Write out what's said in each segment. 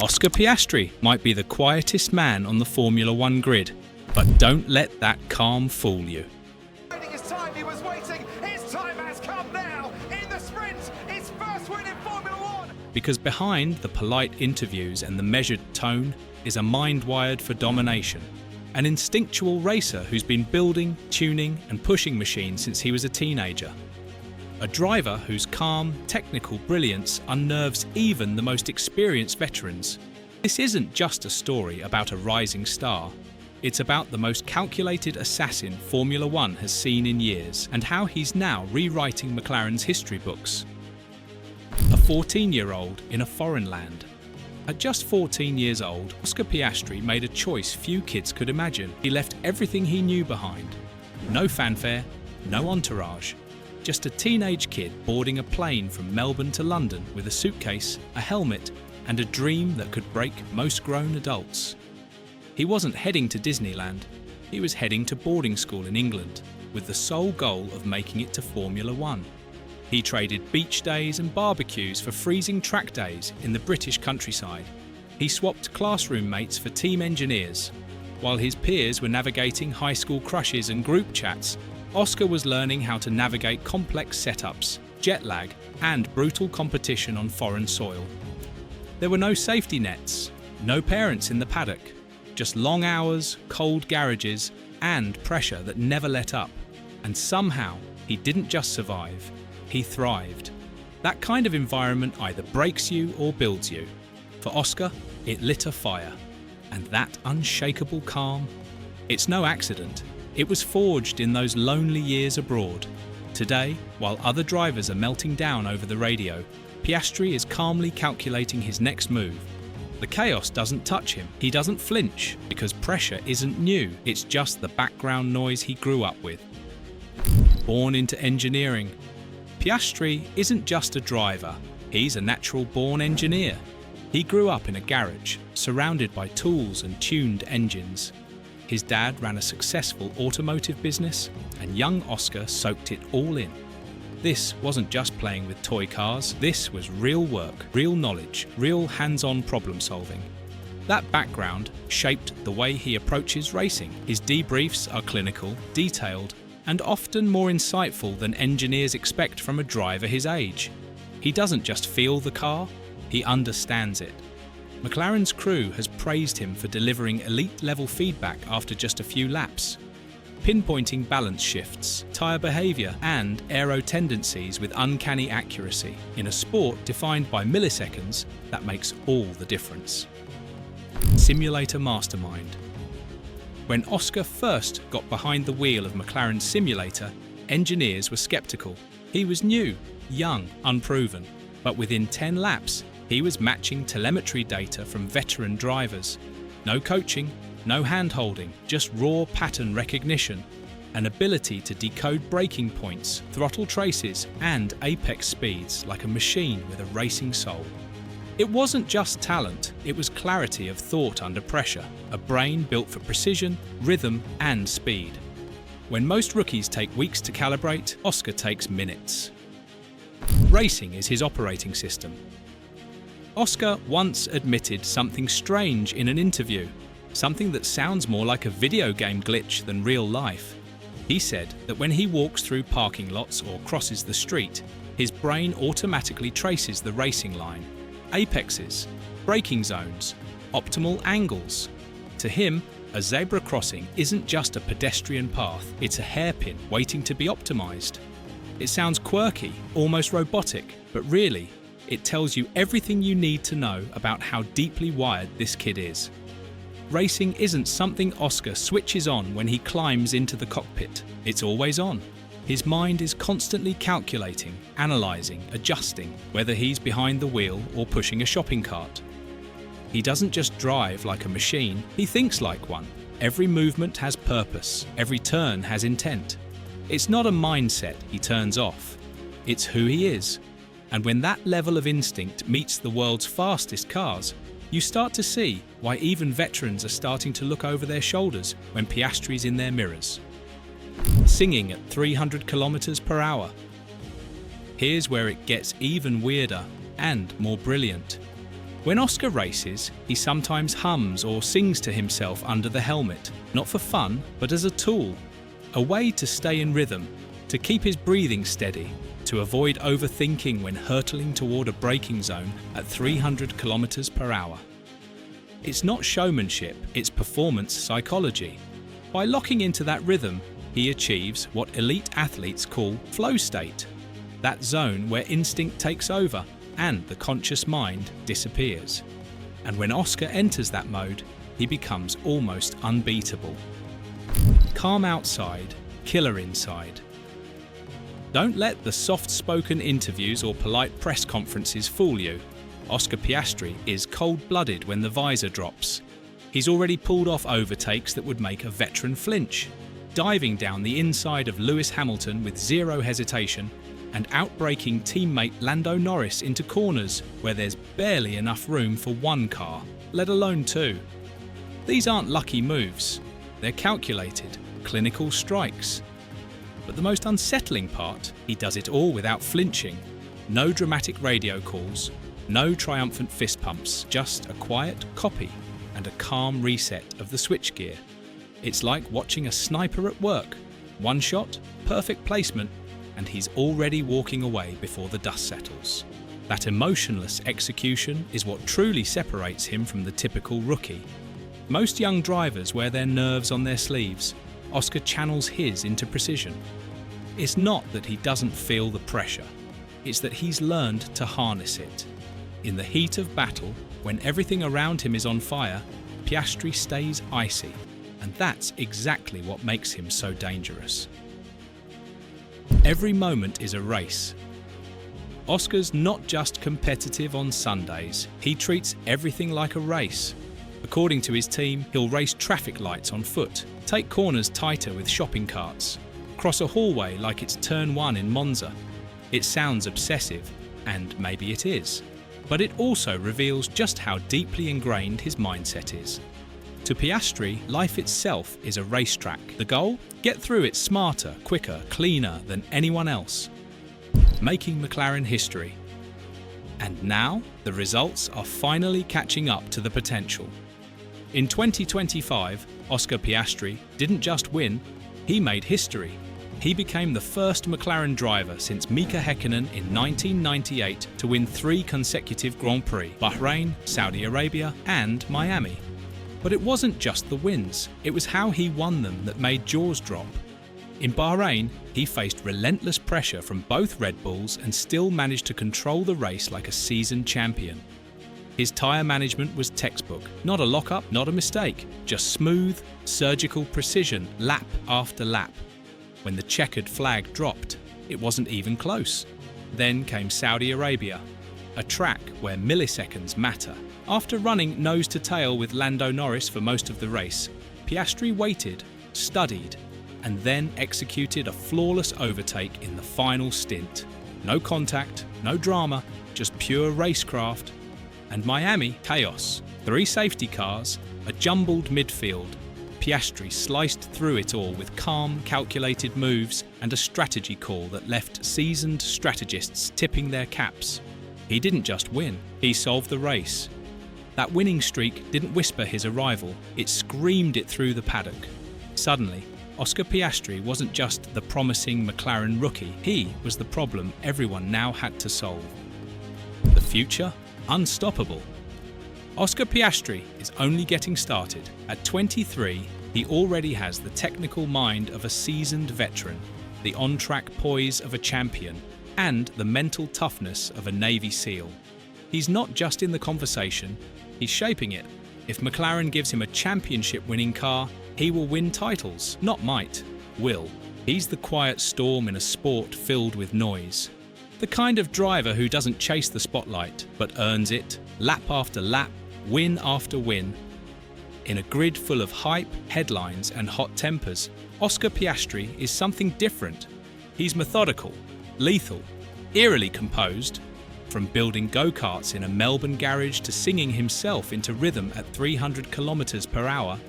Oscar Piastri might be the quietest man on the Formula One grid, but don't let that calm fool you. His time, he was waiting. His time has come now. In the sprint, his first win in Formula One. Because behind the polite interviews and the measured tone is a mind wired for domination. An instinctual racer who's been building, tuning and pushing machines since he was a teenager. A driver whose calm, technical brilliance unnerves even the most experienced veterans. This isn't just a story about a rising star. It's about the most calculated assassin Formula One has seen in years and how he's now rewriting McLaren's history books. A 14-year-old in a foreign land. At just 14 years old, Oscar Piastri made a choice few kids could imagine. He left everything he knew behind. No fanfare, no entourage. Just a teenage kid boarding a plane from Melbourne to London with a suitcase, a helmet, and a dream that could break most grown adults. He wasn't heading to Disneyland, he was heading to boarding school in England, with the sole goal of making it to Formula One. He traded beach days and barbecues for freezing track days in the British countryside. He swapped classroom mates for team engineers. While his peers were navigating high school crushes and group chats, Oscar was learning how to navigate complex setups, jet lag, and brutal competition on foreign soil. There were no safety nets, no parents in the paddock, just long hours, cold garages, and pressure that never let up. And somehow, he didn't just survive, he thrived. That kind of environment either breaks you or builds you. For Oscar, it lit a fire. And that unshakable calm, it's no accident. It was forged in those lonely years abroad. Today, while other drivers are melting down over the radio, Piastri is calmly calculating his next move. The chaos doesn't touch him. He doesn't flinch because pressure isn't new. It's just the background noise he grew up with. Born into engineering, Piastri isn't just a driver. He's a natural-born engineer. He grew up in a garage, surrounded by tools and tuned engines. His dad ran a successful automotive business, and young Oscar soaked it all in. This wasn't just playing with toy cars, this was real work, real knowledge, real hands-on problem solving. That background shaped the way he approaches racing. His debriefs are clinical, detailed, and often more insightful than engineers expect from a driver his age. He doesn't just feel the car, he understands it. McLaren's crew has praised him for delivering elite-level feedback after just a few laps, pinpointing balance shifts, tyre behaviour and aero tendencies with uncanny accuracy. In a sport defined by milliseconds, that makes all the difference. Simulator Mastermind. When Oscar first got behind the wheel of McLaren's simulator, engineers were sceptical. He was new, young, unproven, but within 10 laps, he was matching telemetry data from veteran drivers. No coaching, no hand-holding, just raw pattern recognition, an ability to decode braking points, throttle traces, and apex speeds like a machine with a racing soul. It wasn't just talent, it was clarity of thought under pressure, a brain built for precision, rhythm, and speed. When most rookies take weeks to calibrate, Oscar takes minutes. Racing is his operating system. Oscar once admitted something strange in an interview, something that sounds more like a video game glitch than real life. He said that when he walks through parking lots or crosses the street, his brain automatically traces the racing line, apexes, braking zones, optimal angles. To him, a zebra crossing isn't just a pedestrian path, it's a hairpin waiting to be optimized. It sounds quirky, almost robotic, but really, it tells you everything you need to know about how deeply wired this kid is. Racing isn't something Oscar switches on when he climbs into the cockpit. It's always on. His mind is constantly calculating, analysing, adjusting, whether he's behind the wheel or pushing a shopping cart. He doesn't just drive like a machine, he thinks like one. Every movement has purpose, every turn has intent. It's not a mindset he turns off, it's who he is. And when that level of instinct meets the world's fastest cars, you start to see why even veterans are starting to look over their shoulders when Piastri's in their mirrors. Singing at 300 kilometers per hour. Here's where it gets even weirder and more brilliant. When Oscar races, he sometimes hums or sings to himself under the helmet, not for fun, but as a tool, a way to stay in rhythm, to keep his breathing steady, to avoid overthinking when hurtling toward a braking zone at 300 kilometers per hour. It's not showmanship, it's performance psychology. By locking into that rhythm, he achieves what elite athletes call flow state, that zone where instinct takes over and the conscious mind disappears. And when Oscar enters that mode, he becomes almost unbeatable. Calm outside, killer inside. Don't let the soft-spoken interviews or polite press conferences fool you. Oscar Piastri is cold-blooded when the visor drops. He's already pulled off overtakes that would make a veteran flinch, diving down the inside of Lewis Hamilton with zero hesitation and outbraking teammate Lando Norris into corners where there's barely enough room for one car, let alone two. These aren't lucky moves. They're calculated, clinical strikes. But the most unsettling part, he does it all without flinching. No dramatic radio calls, no triumphant fist pumps, just a quiet copy and a calm reset of the switchgear. It's like watching a sniper at work. One shot, perfect placement, and he's already walking away before the dust settles. That emotionless execution is what truly separates him from the typical rookie. Most young drivers wear their nerves on their sleeves. Oscar channels his into precision. It's not that he doesn't feel the pressure, it's that he's learned to harness it. In the heat of battle, when everything around him is on fire, Piastri stays icy, and that's exactly what makes him so dangerous. Every moment is a race. Oscar's not just competitive on Sundays, he treats everything like a race. According to his team, he'll race traffic lights on foot, take corners tighter with shopping carts, cross a hallway like it's turn 1 in Monza. It sounds obsessive, and maybe it is, but it also reveals just how deeply ingrained his mindset is. To Piastri, life itself is a racetrack. The goal? Get through it smarter, quicker, cleaner than anyone else. Making McLaren history. And now, the results are finally catching up to the potential. In 2025, Oscar Piastri didn't just win, he made history. He became the first McLaren driver since Mika Häkkinen in 1998 to win 3 consecutive Grand Prix: Bahrain, Saudi Arabia, and Miami. But it wasn't just the wins, it was how he won them that made jaws drop. In Bahrain, he faced relentless pressure from both Red Bulls and still managed to control the race like a seasoned champion. His tyre management was textbook, not a lock-up, not a mistake, just smooth, surgical precision lap after lap. When the checkered flag dropped, it wasn't even close. Then came Saudi Arabia, a track where milliseconds matter. After running nose-to-tail with Lando Norris for most of the race, Piastri waited, studied, and then executed a flawless overtake in the final stint. No contact, no drama, just pure racecraft. And Miami, chaos. 3 safety cars, a jumbled midfield. Piastri sliced through it all with calm, calculated moves and a strategy call that left seasoned strategists tipping their caps. He didn't just win, he solved the race. That winning streak didn't whisper his arrival, it screamed it through the paddock. Suddenly, Oscar Piastri wasn't just the promising McLaren rookie, he was the problem everyone now had to solve. The future? Unstoppable. Oscar Piastri is only getting started. At 23, he already has the technical mind of a seasoned veteran, the on-track poise of a champion, and the mental toughness of a Navy SEAL. He's not just in the conversation, he's shaping it. If McLaren gives him a championship-winning car, he will win titles, not might, will. He's the quiet storm in a sport filled with noise. The kind of driver who doesn't chase the spotlight, but earns it, lap after lap, win after win. In a grid full of hype, headlines and hot tempers, Oscar Piastri is something different. He's methodical, lethal, eerily composed. From building go-karts in a Melbourne garage to singing himself into rhythm at 300 kilometers per hour,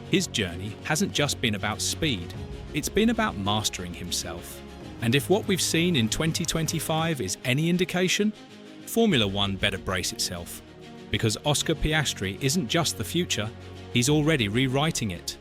his journey hasn't just been about speed, it's been about mastering himself. And if what we've seen in 2025 is any indication, Formula One better brace itself. Because Oscar Piastri isn't just the future, he's already rewriting it.